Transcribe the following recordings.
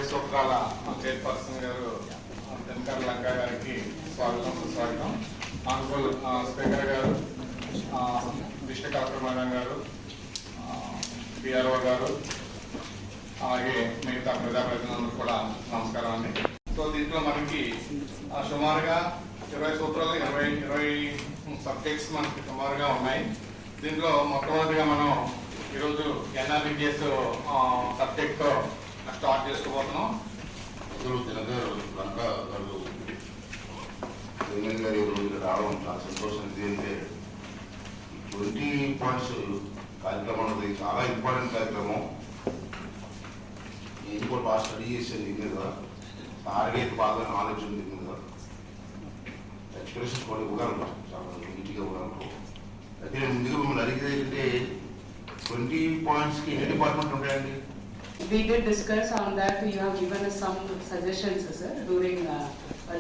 సూత్రాల చైర్పర్సన్ గారు దినకర్ లంగా గారికి స్వాగతం సుస్వాగతం. ఆనరబుల్ స్పీకర్ గారు, డిస్ట్రిక్ట్ కలెక్టర్ మేడం గారు, పిఆర్ఓ గారు, అలాగే మిగతా ప్రజాప్రతినిధులకు కూడా నమస్కారం అండి. సో దీంట్లో మనకి సుమారుగా 20 సూత్రాలు 20 సబ్జెక్ట్స్ మనకి సుమారుగా ఉన్నాయి. దీంట్లో మొట్టమొదటిగా మనం ఈరోజు ఎన్ఆర్బిజిఎస్ సబ్జెక్ట్తో స్టార్ట్ చేసుకోబోతున్నాం. లంకా గారు గారి రోజు రావడం చాలా సంతోషం. ఏంటంటే 20 పాయింట్స్ కార్యక్రమం అనేది చాలా ఇంపార్టెంట్ కార్యక్రమం. నేను కూడా బాగా స్టడీ చేసేది దీని మీద, టార్గెట్ బాగా నాలెడ్జ్ ఉంది దీని మీద, ఎక్స్ప్రెషన్స్ కూడా ఇవ్వగలను, చాలా నీట్గా ఇవ్వగలను. అయితే నేను ముందుగా మిమ్మల్ని అడిగేది ఏంటంటే 20 పాయింట్స్కి ఎన్ని డిపార్ట్మెంట్ ఉంటాయండి? We did discuss on that. You have given us some suggestions, sir, during a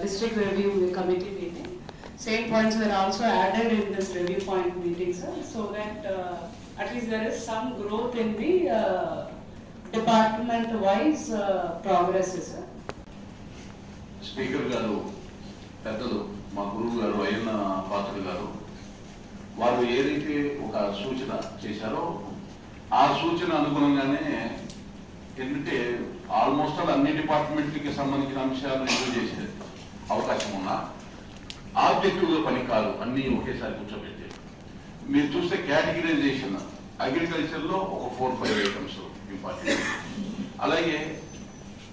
district review committee meeting. Same points were also added in this review point meeting, sir, so that at least there is some growth in the department-wise progress, sir. Speaker garu, పెద్దలు మా గురువు గారు అయ్యన్న పాత్రుడు గారు వారు ఏదైతే ఒక సూచన చేశారో ఆ సూచన అనుగుణంగానే ఏంటంటే ఆల్మోస్ట్ అన్ని డిపార్ట్మెంట్కి సంబంధించిన అంశాలు రివ్యూ చేసే అవకాశం ఉన్నా ఆబ్జెక్టివ్గా పని కాదు అన్ని ఒకేసారి కూర్చోబెట్టి. మీరు చూస్తే కేటగిరైజేషన్ అగ్రికల్చర్లో ఒక 4-5 ఐటమ్స్ ఇంపార్టెంట్. అలాగే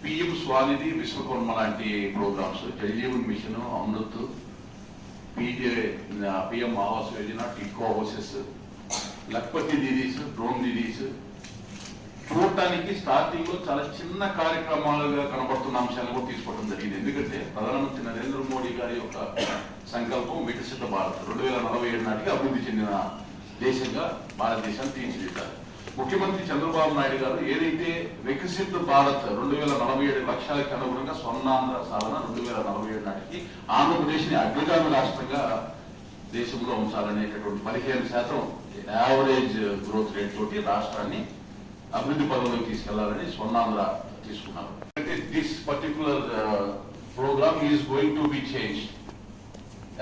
పిఎం స్వానిధి, విశ్వకర్మ లాంటి programmes, Jal Jeevan mission, Amrit, PM Awas Yojana, టిక్కో హౌసెస్, లక్పతి దీదీస్, డ్రోన్ దీదీస్ చూడటానికి స్టార్టింగ్ లో చాలా చిన్న కార్యక్రమాలుగా కనబడుతున్న అంశాలను కూడా తీసుకోవడం జరిగింది. ఎందుకంటే ప్రధానమంత్రి నరేంద్ర మోడీ గారి యొక్క సంకల్పం వికసిత భారత్ 2047 నాటికి అభివృద్ధి చెందిన దేశంగా భారతదేశాన్ని తీర్చిదిద్దారు. ముఖ్యమంత్రి చంద్రబాబు నాయుడు గారు ఏదైతే వికసిత భారత్ 2047 లక్ష్యాలకు అనుగుణంగా స్వర్ణాంధ్ర సాధన 2047 నాటికి ఆంధ్రప్రదేశ్ ని అగ్రగామి రాష్ట్రంగా దేశంలో ఉంచాలనేటటువంటి 15% యావరేజ్ గ్రోత్ రేట్ తోటి రాష్ట్రాన్ని అభివృద్ధి పదంలోకి తీసుకెళ్లాలని స్వర్ణాంధ్ర తీసుకున్నారు. This particular program is going to be changed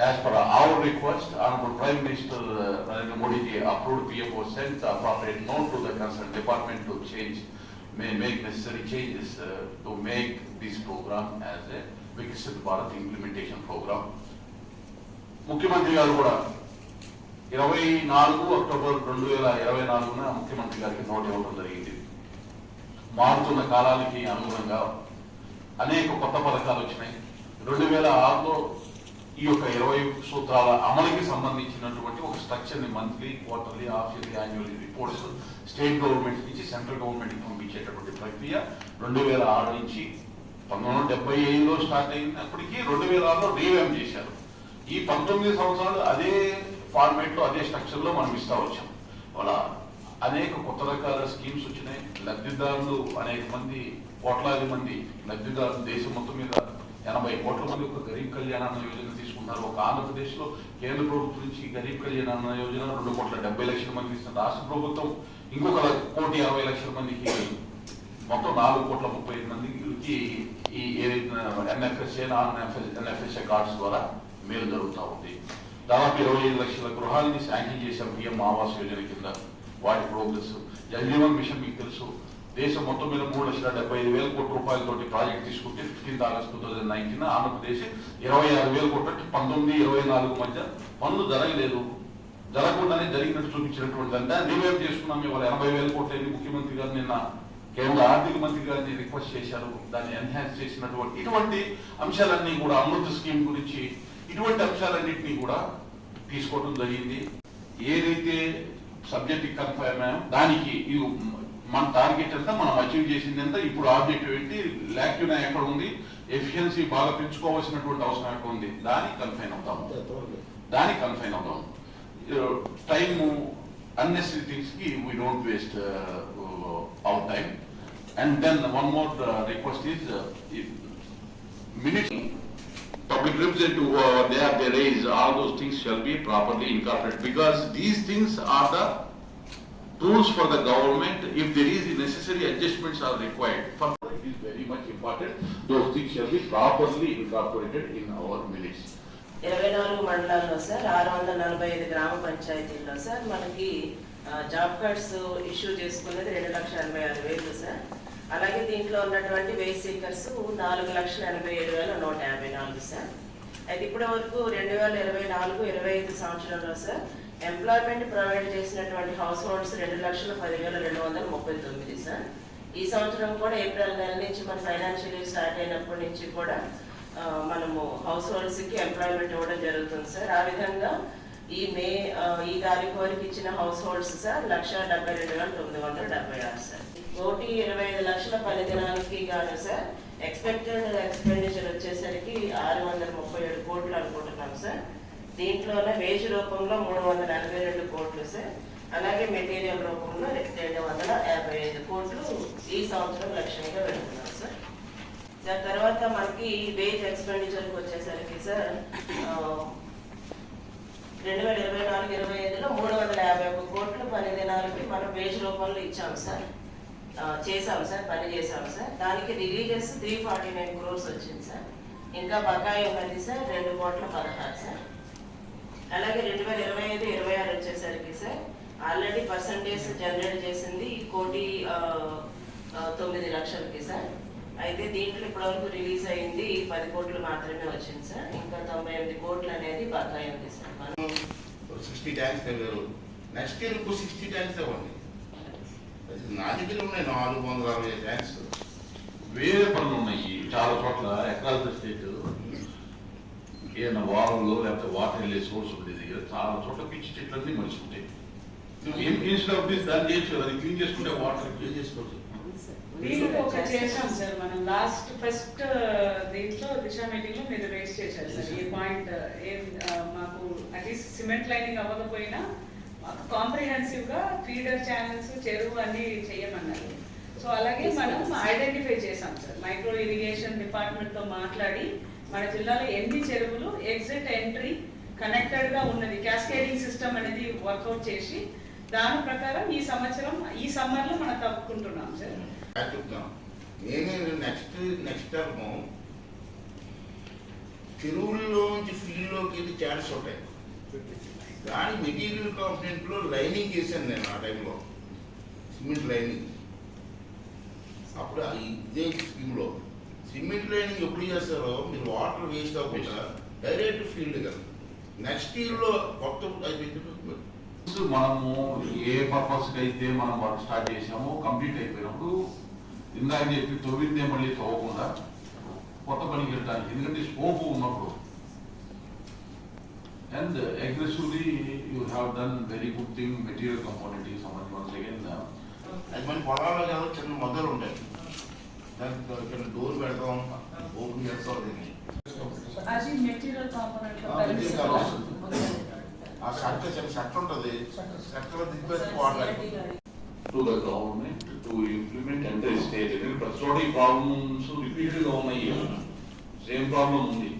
as per our request. Honourable prime minister Narendra Modi ji approved PFO sent the appropriate note to the concerned department to make necessary changes to make this program as a Viksit Bharat implementation program. ముఖ్యమంత్రి గారు కూడా 24 October 2024 ముఖ్యమంత్రి గారికి note ఇవ్వడం జరిగింది. మారుతున్న కాలానికి అనుగుణంగా అనేక కొత్త పథకాలు వచ్చినాయి. 2006లో ఈ యొక్క 20 సూత్రాల అమలుకి సంబంధించినటువంటి ఒక స్ట్రక్చర్ ని monthly, quarterly, half yearly, annually reports state government నుంచి సెంట్రల్ గవర్నమెంట్ కి పంపించేటటువంటి ప్రక్రియ 2006 నుంచి 1975లో స్టార్ట్ అయినప్పటికీ 2006లో రీవ్యామ్ చేశారు. ఈ 19 సంవత్సరాలు అదే ఫార్మేట్ లో అదే స్ట్రక్చర్ లో మనం ఇస్తా వచ్చాం. అలా అనేక కొత్త రకాల స్కీమ్స్ వచ్చినాయి. లబ్ధిదారులు అనేక మంది, కోట్లాది మంది లబ్ధిదారులు దేశం మొత్తం మీద 80 కోట్ల మంది ఒక గరీబ్ కళ్యాణ అన్న యోజన తీసుకున్నారు. ఒక ఆంధ్రప్రదేశ్ లో కేంద్ర ప్రభుత్వం నుంచి గరీబ్ కళ్యాణ అన్న యోజన 2,70,00,000 మందికి ఇస్తుంది. రాష్ట్ర ప్రభుత్వం ఇంకొక 1,60,00,000 మందికి, మొత్తం 4,30,00,000 మందికి ఈ ఎన్ఎఫ్ఎస్ఏ, ఎన్ఎఫ్ఎస్ఏ కార్డ్స్ ద్వారా మేలు జరుగుతూ ఉంది. దాదాపు 25 లక్షల గృహాలని శాంక్షన్ చేశాం పిఎం ఆవాస్ యోజన కింద. వాటి ప్రోగ్రెస్, జల్ జీవన్ మిషన్ మీకు తెలుసు, దేశం మొత్తం మీద 3,75,000 కోట్ల రూపాయలతోటి ప్రాజెక్ట్ తీసుకుంటే 15 ఆగస్టు 2019 ఆంధ్రప్రదేశ్ 26,000 కోట్ల 19-24 మధ్య పనులు జరగలేదు. జరగకుండానే జరిగినట్టు చూపించినటువంటి అంటే రివైవ్ చేసుకున్నాం. ఇవాళ 80,000 కోట్ల ముఖ్యమంత్రి గారు నిన్న కేంద్ర ఆర్థిక మంత్రి గారిని రిక్వెస్ట్ చేశారు, దాన్ని ఎన్హాన్స్ చేసినటువంటి ఇటువంటి అంశాలన్నీ కూడా అమృత్ స్కీమ్ గురించి ఇటువంటి అంశాలన్నింటినీ కూడా తీసుకోవడం జరిగింది. ఏదైతే సబ్జెక్ట్ కన్ఫర్మ్ అయ్యామో దానికి మన టార్గెట్ అంతా మనం అచీవ్ చేసింది అంతా. ఇప్పుడు ఆబ్జెక్టివ్ ఏంటి, లాక్యూనా ఎక్కడ ఉంది, ఎఫిషియన్సీ బాగా పెంచుకోవాల్సినటువంటి అవసరం ఎక్కడ ఉంది, దానికి కన్ఫైన్ అవుతాము. టైము అన్నెసరీ థింగ్స్ కి we don't waste our time. And then one more request is, if minutes, public representative, they raise, all those things shall be properly incorporated, because these things are the tools for the government. If there is necessary adjustments are required, for it is very much important, those things shall be properly incorporated in our minutes. 24 మండలాల్లో sir 645 గ్రామ పంచాయతీల్లో sir మనకి job cards issue చేసుకున్నది 2,86,000 sir. అలాగే దీంట్లో ఉన్నటువంటి veg seekers 4,87,154 sir. అయితే ఇప్పటి వరకు 2024-25 సంవత్సరంలో సార్ ఎంప్లాయ్మెంట్ ప్రొవైడ్ చేసినటువంటి హౌస్ హోల్డ్స్ 2,10,239 సార్. ఈ సంవత్సరం కూడా ఏప్రిల్ నెల నుంచి మన ఫైనాన్షియల్ ఇయర్ స్టార్ట్ అయినప్పటి నుంచి కూడా మనము హౌస్ హోల్డ్స్కి ఎంప్లాయ్మెంట్ ఇవ్వడం జరుగుతుంది సార్. ఆ విధంగా ఈ తారీఖు వరకు ఇచ్చిన హౌస్ హోల్డ్స్ సార్ 1,72,976 సార్. 1,25,00,000 పని దినాలకి గాను సార్ ఎక్స్పెక్టెడ్ ఎక్స్పెండిచర్ వచ్చేసరికి 637 కోట్లు అనుకుంటున్నాం సార్. దీంట్లోనే వేజ్ రూపంలో 382 కోట్లు సార్. అలాగే మెటీరియల్ రూపంలో 255 కోట్లు ఈ సంవత్సరం లక్ష్యంగా పెడుతున్నాం సార్. దాని తర్వాత మనకి వేజ్ ఎక్స్పెండిచర్కి వచ్చేసరికి సార్ 2024-25లో 351 కోట్ల పని దినాలకి మనం వేజ్ రూపంలో ఇచ్చాం సార్, చేసాం సార్, పని చేసాం సార్. దానికి రిలీజెస్ 349 crores వచ్చింది సార్. ఇంకా బకాయి ఉన్నది సార్ 2,16,00,000 సార్. అలాగే 2025-26 వచ్చేసరికి సార్ ఆల్రెడీ పర్సంటేజ్ జనరేట్ చేసింది 1,09,00,000కి సార్. అయితే దీంట్లో ఇప్పటివరకు రిలీజ్ అయింది 10 కోట్లు మాత్రమే వచ్చింది సార్. ఇంకా 98 కోట్లు అనేది బకాయి ఉంది సార్. 60 ట్యాంక్స్ తగ్గారు, నెక్స్ట్ ఇయర్ ఇంకో 60 ట్యాంక్స్ ఇవ్వండి. నా దగ్గర ఉన్నాయి 460 ట్యాంక్స్. వేరే పనులు ఉన్నాయి చాలా చోట్ల అక్రాస్ ద స్టేట్. ఏదైనా వారంలో లేకపోతే వాటర్ వెళ్ళే సోర్స్ ఉంది దగ్గర చాలా చోట్ల పిచ్చి చెట్లన్నీ మలుచుకుంటాయి. ఇన్స్టెడ్ ఆఫ్ దిస్ దాన్ని చేయొచ్చు, అది క్లీన్ చేసుకుంటే వాటర్ క్లీన్ చేసుకోవచ్చు. దీంట్లో ఒకటి చేసాం సార్ మనం లాస్ట్ ఫస్ట్ దీంట్లో దిశా మీటింగ్ లో మీరు రేస్ చేశారు సార్ ఈ పాయింట్. మాకు అట్లీస్ట్ సిమెంట్ లైనింగ్ అవ్వకపోయినా మాకు కాంప్రిహెన్సివ్ గా ఫీడర్ ఛానల్స్ చెరువు అన్ని చేయమన్నారు. సో అలాగే మనం ఐడెంటిఫై చేసాం సార్, మైక్రో ఇరిగేషన్ డిపార్ట్మెంట్ తో మాట్లాడి మన జిల్లాలో ఎన్ని చెరువులు ఎగ్జిట్ ఎంట్రీ కనెక్టెడ్ గా ఉన్నది క్యాస్కేడింగ్ సిస్టమ్ అనేది వర్కౌట్ చేసి దాని ప్రకారం ఈ సంవత్సరం ఈ సమ్మర్ లో మనం తప్పుకుంటున్నాం సార్. నేనే నెక్స్ట్ టర్మ్ చెరువుల్లోంచి ఫీల్డ్లోకి వెళ్ళి ఛాన్స్ ఉంటాయి. దాని మెటీరియల్ కాంపోనెంట్లో లైనింగ్ చేశాను నేను ఆ టైంలో, సిమెంట్ లైనింగ్. అప్పుడు ఇదే స్కీమ్లో సిమెంట్ లైనింగ్ ఎప్పుడు చేస్తారో మీరు వాటర్ వేస్ట్ అవ్వకుండా డైరెక్ట్ ఫీల్డ్ కదా. నెక్స్ట్ ఇయర్లో కొత్త మనము ఏ పర్పస్కి అయితే మనం వర్క్ స్టార్ట్ చేసామో కంప్లీట్ అయిపోయినప్పుడు ఇందాక చెప్పి తవ్విందే మళ్ళీ తవ్వకుండా కొత్త పనికి వెళ్ళడానికి, ఎందుకంటే స్కోప్ ఉన్నప్పుడు. And aggressively you have done very good thing. Material component కి సంబంధించి వన్స్ అగైన్ అది మన పొలాల్లో కదా చిన్న మొదలు ఉంటాయి, దానికి చిన్న డోర్ పెడతాం, ఓపెన్ చేస్తాం. అది మెటీరియల్ కాంపోనెంట్ ఆ షర్ట్ చిన్న షర్ట్ ఉంటుంది, షర్ట్లో దిగిపోయి water to the government to implement and state. ప్రతి చోట ఈ ప్రాబ్లమ్స్ రిపీటెడ్ గా ఉన్నాయి, సేమ్ ప్రాబ్లం ఉంది.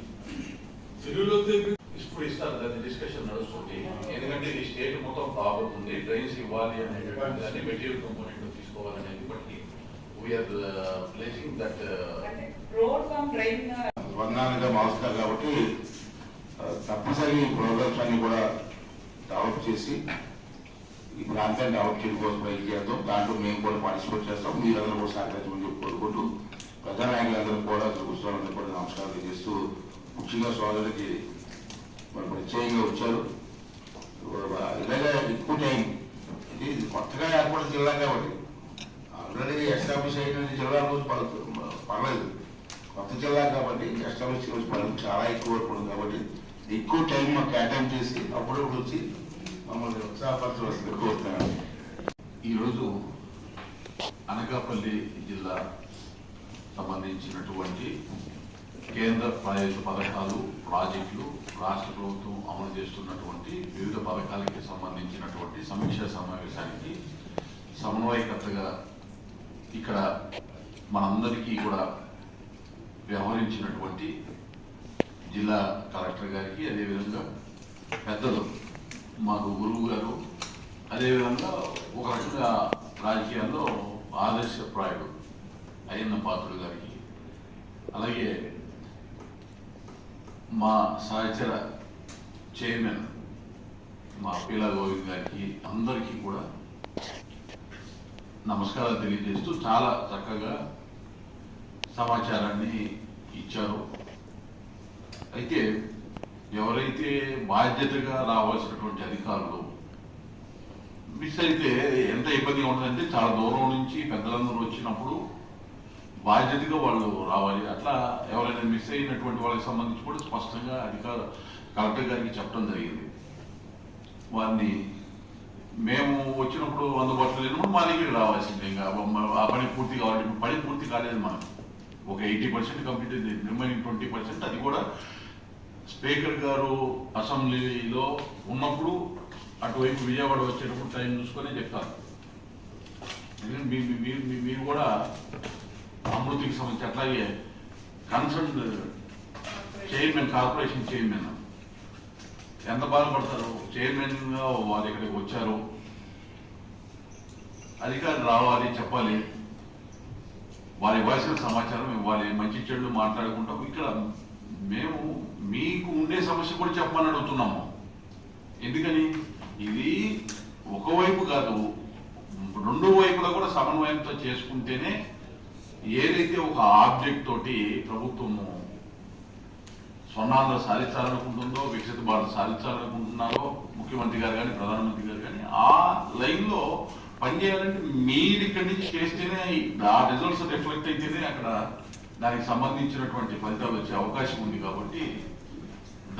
ఇప్పుడు ఇస్తారు దాన్ని డిస్కషన్ నడుస్తుంది. ఎందుకంటే ఈ స్టేట్ మొత్తం ప్రాబ్లం ఉంది, డ్రైన్స్ ఇవ్వాలి అనేటువంటి దాన్ని మెటీరియల్ కంపోనెంట్ తీసుకోవాలనేది. బట్టి we are placing that road cum drain వర్ణాలుగా మారుస్తారు కాబట్టి తప్పనిసరి ప్రోగ్రామ్స్ అన్ని కూడా డెవలప్ చేసి ఈ ప్రాంతాన్ని డెవలప్ చేయడం కోసం బయట చేద్దాం. దాంట్లో మేము కూడా పార్టిసిపేట్ చేస్తాం. మీరందరూ కూడా సహకరించమని చెప్పి కోరుకుంటూ ప్రజానాయకులందరూ కూడా కూర్చోవాలందరూ కూడా నమస్కారం చేస్తూ, ముఖ్యంగా సోదరుడికి మరి ప్రత్యేకంగా వచ్చారు. ఇలాగే ఎక్కువ టైం ఇది కొత్తగా ఏర్పడిన జిల్లా కాబట్టి ఆల్రెడీ ఎస్టాబ్లిష్ అయిన జిల్లా రోజు పర్లేదు, కొత్త జిల్లా కాబట్టి ఎస్టాబ్లిష్ రోజు పనులు చాలా ఎక్కువ పడుతుంది కాబట్టి ఎక్కువ టైం మాకు కేటాయింపు చేసి అప్పుడప్పుడు వచ్చి మమ్మల్ని ఉత్సాహపరచవలసింది కోరుతున్నాను. ఈరోజు అనకాపల్లి జిల్లా సంబంధించినటువంటి కేంద్ర ప్రాయోజిత పథకాలు, ప్రాజెక్టులు, రాష్ట్ర ప్రభుత్వం అమలు చేస్తున్నటువంటి వివిధ పథకాలకి సంబంధించినటువంటి సమీక్షా సమావేశానికి సమన్వయకర్తగా ఇక్కడ మనందరికీ కూడా వ్యవహరించినటువంటి జిల్లా కలెక్టర్ గారికి, అదేవిధంగా పెద్దలు మాకు గురువు గారు, అదేవిధంగా ఒక రకంగా రాజకీయాల్లో ఆదర్శప్రాయుడు అయ్యన్న పాత్రుడు గారికి, అలాగే మా సహచర చైర్మన్ మా పీలా గోవింద్ గారికి, అందరికీ కూడా నమస్కారాలు తెలియజేస్తూ చాలా చక్కగా సమాచారాన్ని ఇచ్చారు. అయితే ఎవరైతే బాధ్యతగా రావాల్సినటువంటి అధికారులు మిస్ అయితే ఎంత ఇబ్బందిగా ఉంటుందంటే, చాలా దూరం నుంచి పెద్దలందరూ వచ్చినప్పుడు బాధ్యతగా వాళ్ళు రావాలి. అట్లా ఎవరైనా మిస్ అయినటువంటి వాళ్ళకి సంబంధించి కూడా స్పష్టంగా కలెక్టర్ గారికి చెప్పడం జరిగింది. వారిని మేము వచ్చినప్పుడు అందుబాటులో లేనప్పుడు మా దగ్గరికి రావాల్సిందే. ఇంకా ఆ పని పూర్తి కావాలి. ఇప్పుడు పని పూర్తి కాలేదు, మనం ఒక 80% కంప్లీట్ అయింది. రిమైనింగ్ 20% అది కూడా స్పీకర్ గారు అసెంబ్లీలో ఉన్నప్పుడు అటువైపు విజయవాడ వచ్చేటప్పుడు టైం చూసుకొని చెప్తారు. మీరు కూడా అమృతికి సంబంధించి అట్లాగే కన్సర్న్ చైర్మన్, కార్పొరేషన్ చైర్మన్ ఎంత బాధపడతారు. చైర్మన్గా వారు ఇక్కడికి వచ్చారు, అధికారులు రావాలి, చెప్పాలి, వారి ఇవ్వాల్సిన సమాచారం ఇవ్వాలి, మంచి చెడు మాట్లాడుకుంటాము. ఇక్కడ మేము మీకు ఉండే సమస్య కూడా చెప్పమని అడుగుతున్నాము. ఎందుకని ఇది ఒకవైపు కాదు, రెండు వైపులా కూడా సమన్వయంతో చేసుకుంటేనే ఏదైతే ఒక ఆబ్జెక్ట్ తోటి ప్రభుత్వము స్వర్ణాంధ్ర సాధించాలనుకుంటుందో, వికసిత భారత్ సాధించాలనుకుంటున్నారో ముఖ్యమంత్రి గారు కానీ ప్రధానమంత్రి గారు కానీ, ఆ లైన్లో పనిచేయాలంటే మీరు ఇక్కడి నుంచి చేస్తేనే ఆ రిజల్ట్స్ రిఫ్లెక్ట్ అయితేనే అక్కడ దానికి సంబంధించినటువంటి ఫలితాలు వచ్చే అవకాశం ఉంది. కాబట్టి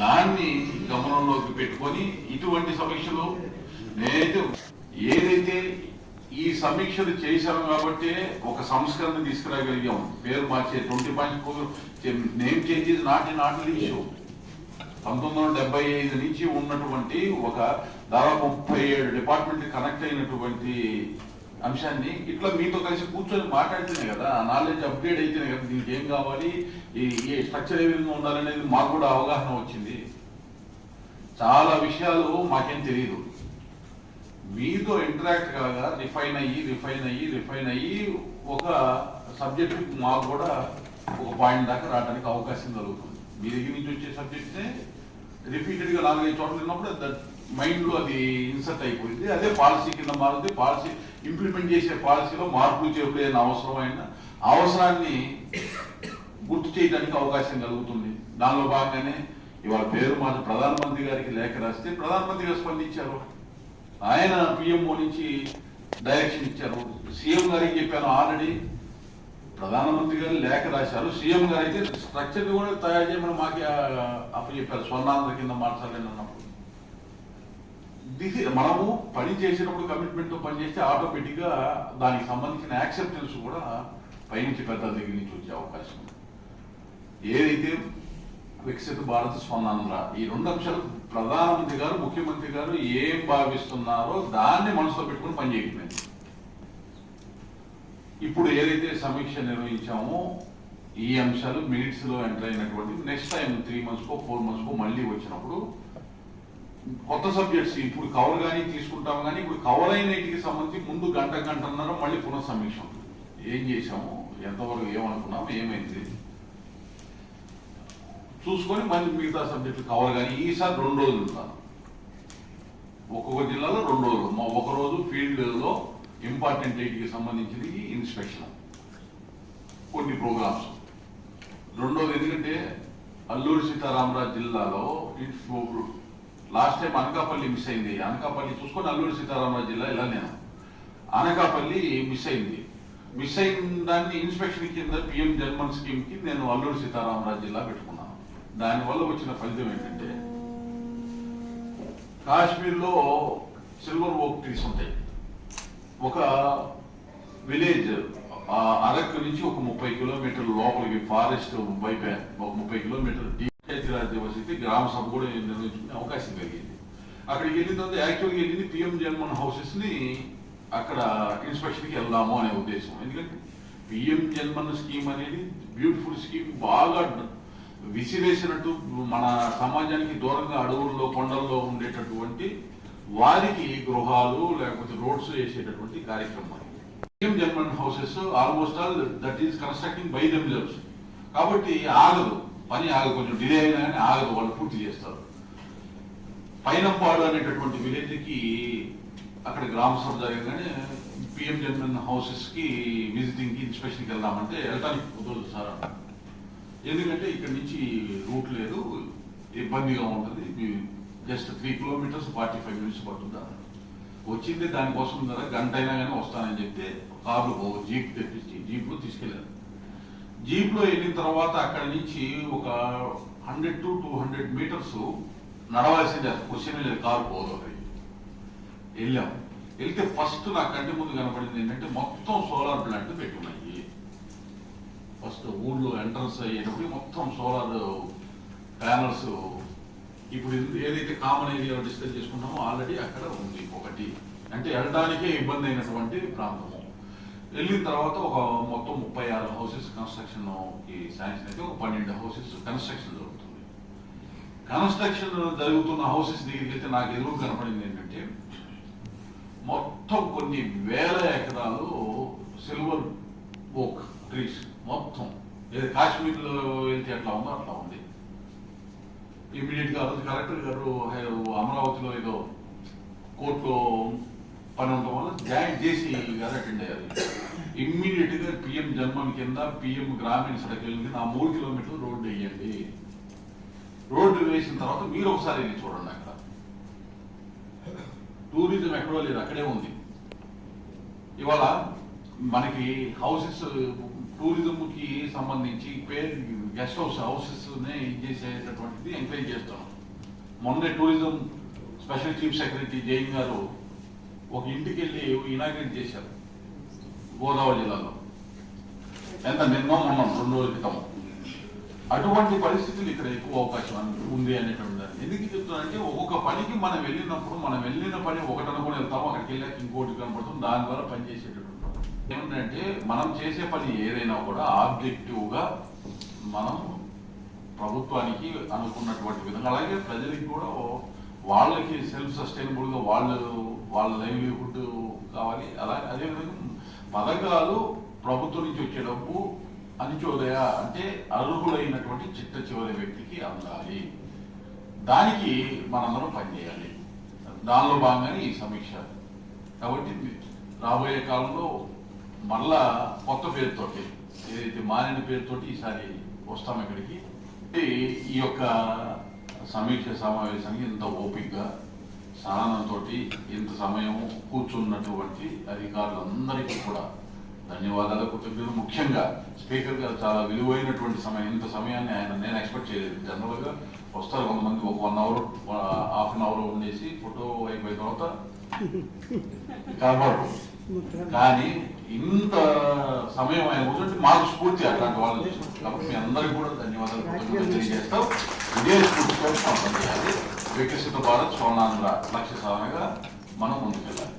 దాన్ని గమనంలోకి పెట్టుకొని ఇటువంటి సమీక్షలు నేనైతే ఏదైతే ఈ సమీక్షలు చేశాము కాబట్టి ఒక సంస్కరణ తీసుకురాగలిగాం. పేరు మార్చే 20 నేమ్ చేంజెస్ నాట్ ఇష్యూ. 1975 నుంచి ఉన్నటువంటి ఒక దాదాపు 37 డిపార్ట్మెంట్ కనెక్ట్ అయినటువంటి అంశాన్ని ఇట్లా మీతో కలిసి కూర్చొని మాట్లాడితేనే కదా, నాలెడ్జ్ అప్గ్రేడ్ అయితేనే కదా, దీనికి ఏం కావాలి, ఈ స్ట్రక్చర్ ఏ విధంగా ఉండాలనేది మాకు కూడా అవగాహన వచ్చింది. చాలా విషయాలు మాకేం తెలియదు. మీతో ఇంటరాక్ట్ కాగా రిఫైన్ అయ్యి ఒక సబ్జెక్ట్ మాకు కూడా ఒక పాయింట్ దాకా రావడానికి అవకాశం కలుగుతుంది. మీ దగ్గర నుంచి వచ్చే సబ్జెక్ట్నే రిపీటెడ్గా 4-5 చోట్ల ఉన్నప్పుడు మైండ్లో అది ఇన్సర్ట్ అయిపోయింది. అదే పాలసీ కింద మారుతుంది. పాలసీ ఇంప్లిమెంట్ చేసే పాలసీలో మార్పులు చేపలేని అవసరమైన అవసరాన్ని గుర్తు చేయడానికి అవకాశం కలుగుతుంది. దానిలో భాగంగానే ఇవాళ పేరు మార్చి ప్రధానమంత్రి గారికి లేఖ రాస్తే ప్రధానమంత్రి గారు స్పందించారు. ఆయన పిఎంఓ నుంచి డైరెక్షన్ ఇచ్చారు. సీఎం గారికి చెప్పాను ఆల్రెడీ, ప్రధానమంత్రి గారు లేఖ రాశారు. సీఎం గారు అయితే స్ట్రక్చర్ కూడా తయారు చేయమని మాకు అప్పచెప్పారు. స్వర్ణాంధ్ర కింద మార్చాలని అన్నప్పుడు మనము పని చేసినప్పుడు కమిట్మెంట్తో పనిచేస్తే ఆటోమేటిక్గా దానికి సంబంధించిన యాక్సెప్టెన్స్ కూడా పైనుంచి పెద్దల దగ్గర నుంచి వచ్చే అవకాశం ఉంది. ఏదైతే వికసిత భారత్, స్వర్ణాంధ్ర ఈ 2 అంశాలు ప్రధానమంత్రి గారు ముఖ్యమంత్రి గారు ఏం భావిస్తున్నారో దాన్ని మనసులో పెట్టుకుని పనిచేయకపోయింది. ఇప్పుడు ఏదైతే సమీక్ష నిర్వహించామో ఈ అంశాలు మినిట్స్లో ఎంటర్ అయినటువంటి నెక్స్ట్ టైం 3 months 4 months మళ్ళీ వచ్చినప్పుడు కొత్త సబ్జెక్ట్స్ ఇప్పుడు కవర్ కానీ తీసుకుంటాము. కానీ ఇప్పుడు కవర్ అయిన వీటికి సంబంధించి ముందు గంటన్నర మళ్ళీ పునఃసమీక్ష ఉంటుంది. ఏం చేశాము, ఎంతవరకు ఏమనుకున్నాము, ఏమైంది చూసుకొని మళ్ళీ మిగతా సబ్జెక్టులు కవర్. కానీ ఈసారి 2 రోజులు ఉంటాను. ఒక్కొక్క జిల్లాలో 2 రోజులు. ఒక రోజు ఫీల్డ్లో ఇంపార్టెంట్ ఎయిట్కి సంబంధించింది ఇన్స్పెక్షన్, కొన్ని ప్రోగ్రామ్స్. రెండోది ఎందుకంటే అల్లూరి సీతారామరాజు జిల్లాలో లాస్ట్ టైం అనకాపల్లి మిస్ అయింది. అనకాపల్లి చూసుకొని అల్లూరి సీతారామరాజు జిల్లా ఇలా నేను అనకాపల్లి మిస్ అయింది. మిస్ అయిన దాన్ని ఇన్స్పెక్షన్ కింద పిఎం జన్మన్ స్కీమ్కి నేను అల్లూరి సీతారామరాజు జిల్లా పెట్టుకున్నాను. దానివల్ల వచ్చిన ఫలితం ఏంటంటే కాశ్మీర్లో సిల్వర్ ఓక్ ట్రీస్ ఉంటాయి. ఒక విలేజ్ అరకు నుంచి ఒక 30 కిలోమీటర్ల లోపలికి ఫారెస్ట్ వైపు ఒక 30 కిలోమీటర్ల పంచాయతీరాజ్ వ్యవస్థ గ్రామ సభ కూడా నిర్వహించుకునే అవకాశం కలిగింది. అక్కడికి వెళ్ళిన తర్వాత యాక్చువల్గా వెళ్ళింది పిఎం జన్మన్ హౌసెస్ ని అక్కడ ఇన్స్పెక్షన్కి వెళ్దాము అనే ఉద్దేశం. ఎందుకంటే పిఎం జన్మన్ స్కీమ్ అనేది బ్యూటిఫుల్ స్కీమ్, బాగా విసిరేసినట్టు మన సమాజానికి దూరంగా అడవుల్లో కొండల్లో ఉండేటటువంటి వారికి గృహాలు లేకపోతే రోడ్స్ వేసేటటువంటి కార్యక్రమం. PM JANMAN houses almost all that is constructing by themselves. కాబట్టి ఆగదు, పని ఆగదు, కొంచెం డిలే అయినా కానీ ఆగదు, వాళ్ళు పూర్తి చేస్తారు. పైనంపాడు అనేటటువంటి విలేజ్కి అక్కడ గ్రామ సభ జరగగానే పిఎం జన్మన్ హౌసెస్కి విజిటింగ్కి ఇన్స్పెక్షన్కి వెళ్దామంటే వెళ్ళటానికి కుదరదు సార్. ఎందుకంటే ఇక్కడ నుంచి రూట్ లేదు, ఇబ్బందిగా ఉంటుంది, జస్ట్ 3 kilometers 45 minutes పడుతుందా. వచ్చింది దానికోసం కదా, గంట అయినా కానీ వస్తానని చెప్తే కార్లు జీప్ తెప్పించి జీప్లో తీసుకెళ్ళారు. జీప్లో వెళ్ళిన తర్వాత అక్కడ నుంచి ఒక 100 to 200 meters నడవాల్సిందే, క్వశ్చన్ లేదు, కారు పోదు. వెళ్ళాం. వెళ్తే ఫస్ట్ నా కంటి ముందు కనపడింది ఏంటంటే మొత్తం సోలార్ ప్లాంట్ పెట్టున్నాయి. ఫస్ట్ ఊళ్ళో ఎంట్రన్స్ అయ్యేటప్పుడు మొత్తం సోలార్ ప్యానల్స్. ఇప్పుడు ఏదైతే కామన్ ఏరియా డిస్కస్ చేసుకున్నామో ఆల్రెడీ అక్కడ ఉంది ఒకటి. అంటే వెళ్ళడానికే ఇబ్బంది అయినటువంటి ప్రాంతము. వెళ్ళిన తర్వాత ఒక మొత్తం 36 houses కన్స్ట్రక్షన్కి శాంక్షన్ అయితే ఒక 12 houses కన్స్ట్రక్షన్ జరుగుతుంది. కన్స్ట్రక్షన్ జరుగుతున్న హౌసెస్ దగ్గరికి వెళ్తే నాకు ఎదురు కనపడింది ఏంటంటే మొత్తం కొన్ని వేల ఎకరాలు సిల్వర్ ఓక్ ట్రీస్, మొత్తం ఏదో కాశ్మీర్లో వెళ్తే ఎట్లా ఉందో అట్లా ఉంది. ఇమీడియట్ గా రోజు కలెక్టర్ గారు అమరావతిలో ఏదో కోర్టులో పని ఉండటం వల్ల జాయింట్ జేసీ గారు అటెండ్ అయ్యారు. ఇమ్మీడియట్ గా పిఎం జన్మన్ కింద పిఎం గ్రామీణ సడక్ కింద ఆ 3 kilometers రోడ్డు వేయండి. రోడ్డు వేసిన తర్వాత మీరు ఒకసారి వెళ్ళి చూడండి. అక్కడ టూరిజం ఎక్కడో లేదు, అక్కడే ఉంది. ఇవాళ మనకి హౌసెస్ టూరిజంకి సంబంధించి గెస్ట్ హౌసెస్ ఇది చేసేటటువంటిది ఎంకరేజ్ చేస్తాం. మొన్నే tourism special chief secretary Jain గారు ఒక ఇంటికి వెళ్ళి ఇనాగ్రేట్ చేశారు గోదావరి జిల్లాలో. నిన్న మొన్న 2 రోజుల క్రితం. అటువంటి పరిస్థితులు ఇక్కడ ఎక్కువ అవకాశం ఉంది అనేటువంటి దాన్ని ఎందుకు చెప్తున్నానంటే, ఒక్కొక్క పనికి మనం వెళ్ళినప్పుడు మనం వెళ్ళిన పని ఒకటి అనుకుని వెళ్తాము, అక్కడికి వెళ్ళాక ఇంకోటి కనపడుతుంది, దాని ద్వారా పని చేసేటటువంటి ఏమిటంటే మనం చేసే పని ఏదైనా కూడా ఆబ్జెక్టివ్ గా మనం ప్రభుత్వానికి అనుకున్నటువంటి విధంగా, అలాగే ప్రజలకి కూడా వాళ్ళకి సెల్ఫ్ సస్టైనబుల్ గా వాళ్ళ లైవ్లీహుడ్ కావాలి. అలాగే అదేవిధంగా పథకాలు ప్రభుత్వం నుంచి వచ్చే డబ్బు అంత్యోదయ అంటే అర్హులైనటువంటి చిట్ట చివరి వ్యక్తికి అందాలి. దానికి మనందరం పనిచేయాలి. దానిలో భాగంగానే ఈ సమీక్ష. కాబట్టి రాబోయే కాలంలో మళ్ళా కొత్త పేరుతోటి, ఏదైతే మారిన పేరుతోటి ఈసారి వస్తాం ఇక్కడికి. ఈ యొక్క సమీక్ష సమావేశానికి ఇంత ఓపికగా సహనంతో ఇంత సమయం కూర్చున్నటువంటి అధికారులందరికీ కూడా ధన్యవాదాలు, కృతజ్ఞతలు. ముఖ్యంగా స్పీకర్ గారు చాలా విలువైనటువంటి సమయం, ఇంత సమయాన్ని నేను ఎక్స్పెక్ట్ చేయలేదు. జనరల్ గా వస్తారు కొంతమంది, ఒక 1 hour, half an hour ఉండేసి ఫోటో అయిపోయిన తర్వాత కనబడరు. కానీ ఇంత సమయం ఆయన కూర్చోండి మాకు స్ఫూర్తి అట్లాంటి వాళ్ళు చేస్తారు. కాబట్టి మీ అందరికీ కూడా ధన్యవాదాలు, కృతజ్ఞతలు తెలియజేస్తాం. ఇదే స్ఫూర్తితో మనం పనిచేయాలి. వికసిత భారత్ స్వర్ణాంధ్ర లక్ష్య సాధనగా మనం ముందుకెళ్ళాలి.